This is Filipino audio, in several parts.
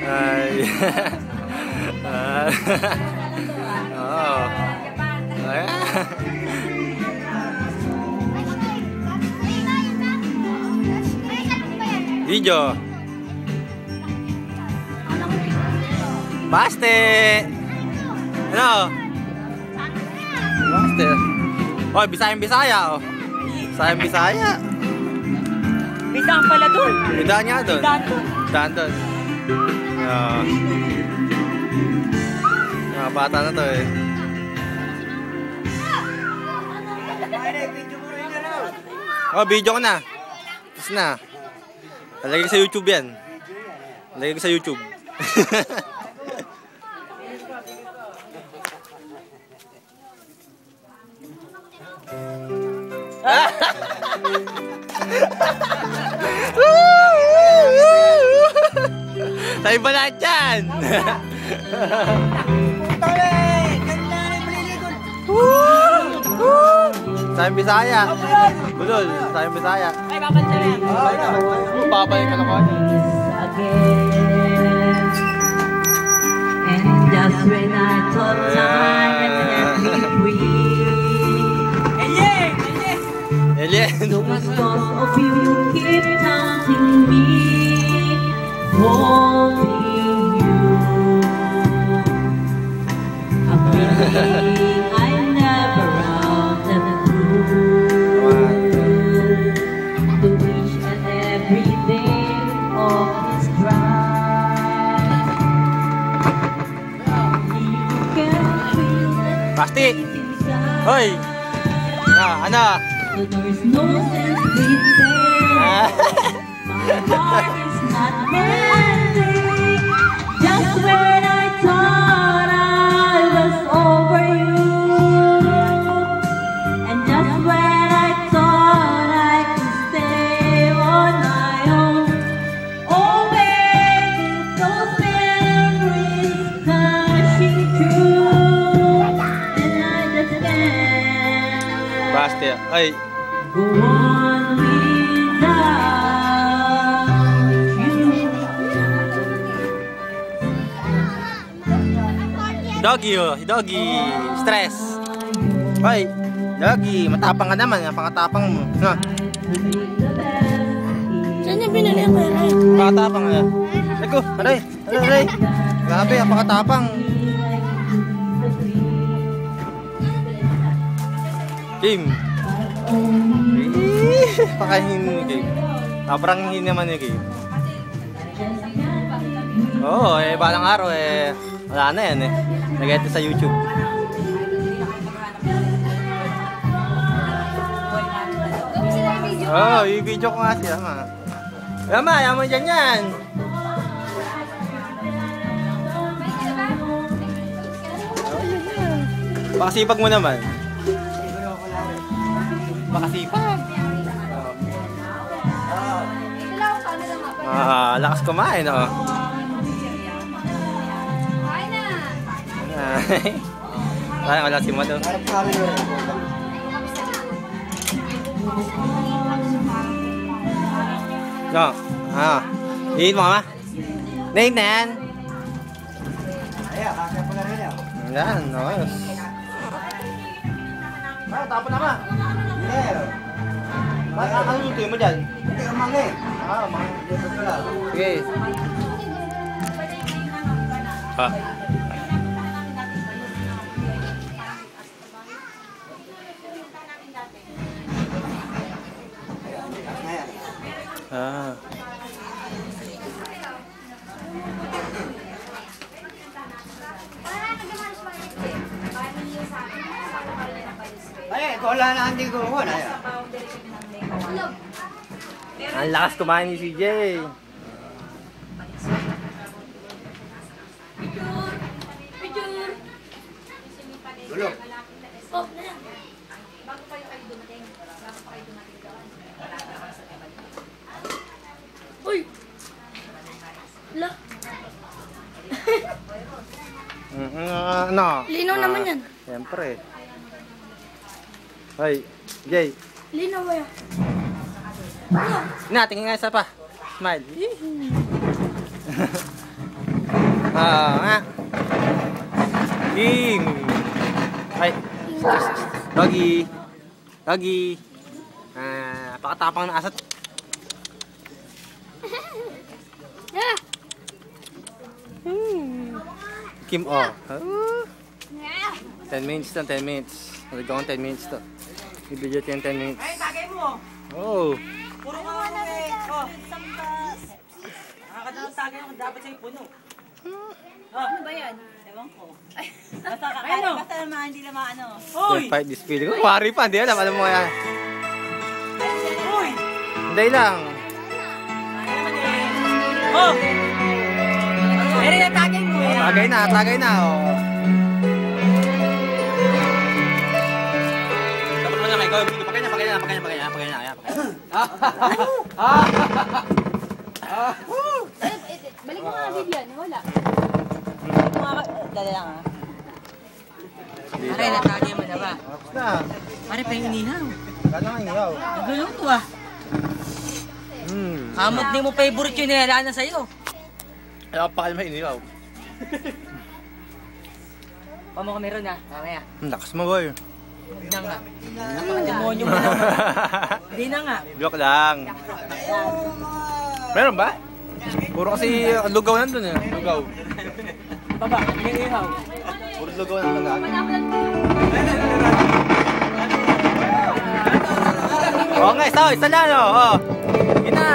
Ay. Oh. Video. Baste. Ano? Baste. Oh, Bisaya oh. Bisaya. Bidaan pala dun. Bidaan niya dun. Bidaan dun. Bata na to eh. Oh, video ko na. Tapos na. Lalagay ko sa YouTube yan. Lalagay ko sa YouTube. Tayo ba lahat yan? Sayang Bisaya. Budol, sayang Bisaya. Ay, babalik na yan. Babalik ka na ko. And just when I thought time and let me breathe. Alien! So because of you keep taunting me, holding you. I'm feeling I never wanted to each and every day of this drive. You can feel it. Pasti! Hoy! Ano? There's no sense pretending. My heart is not mending. Just when I thought I was over you, and just when I thought I could stay on my own, oh baby, those memories crashing through, and I just can't. Basti! Ay! Go on without you. Doggy oh, doggy. Stress. Hoy, doggy, matapang ka naman, napakatapang mo. Ha? Saan niya binali ang pera? Napakatapang ah. Eko, aray, aray. Grabe, napakatapang. Kim. Pakahin ni Kim. Sobrang hin naman ni Kim. Oo, balang araw wala na yan Nag-edit sa YouTube. I-video ko nga siya, ma. Yaman dyan yan. Pakasipag mo naman. Makasipag. Lakas kumain, oh. Wala si Mado. No. Iin mo ka ma? Nathan! Yan, okay. Tapos na ma. Ano lutuin mo dyan? Mangga. Mangga. Sige. Ay, wala na hindi ko na. Ang lakas kumain ni CJ. Tulog. Oh, na yan. Uy! La. Ano? Linaw naman yan. Siyempre. Hoy, Jay. Linaw ba yan? Na, tingin nga isa pa. Smile. Nga. King. Ay. Doggy. Doggy. Pakatapang na asat. Kim, oh. 10 minutes lang, 10 minutes. Nagawang 10 minutes to. Ibigay ko yung 10 minutes. Ay, tagay mo. Oh. Puro ka ako eh. Oh. Nakakadalang tagay mo, dapat sa'yo puno. Ano ba yan? Ewan ko. Basta kakain, basta naman, hindi naman ano. Hoy! Fight this feeling. Wari pa, hindi alam. Alam mo yan. Hoy! Hindi lang. Oh! Eri na tagay mo eh. Tagay na, tagay na. Oh. Dapat mo niya kayo. Pagkaya na, pagkaya na, pagkaya na, pagkaya na. Balik mo nga Vivian, wala. Dali lang ah. Pare, natagay mo na ba? Tapos na. Pare, pa yung inihaw. Kano ang iyaw? Nagluluto ah. Kamot di mo favorite yun eh, na sa'yo. Ayaw pa kayo may iniyaw. Pamo ka meron ah, mamaya. Lakas mo boy. Hindi na nga. Napaka-demonyo mo naman. Hindi na nga. Joke lang. Meron ba? Puro kasi lugaw nandun eh. Lugaw. Baba, yung ihaw. Puro lugaw nandun ah. Oo nga, isa lang no. Oh. Ina.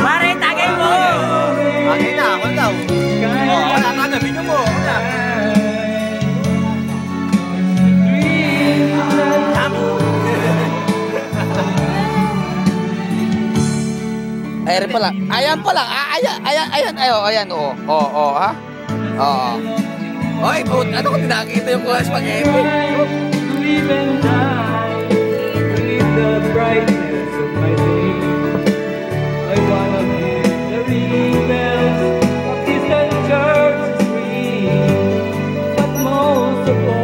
Pare, tagay mo! Tagay na, ako daw. Oh, wala ka na, video mo. Wala. Ayan pala. Ayan pala. Ayan. Oo, ha? Oo. Oy, ano kung nakita yung kuha spaghetti? Live and die with the brightness of my day. I wanna hear the rebels of distant churches ring, but most of all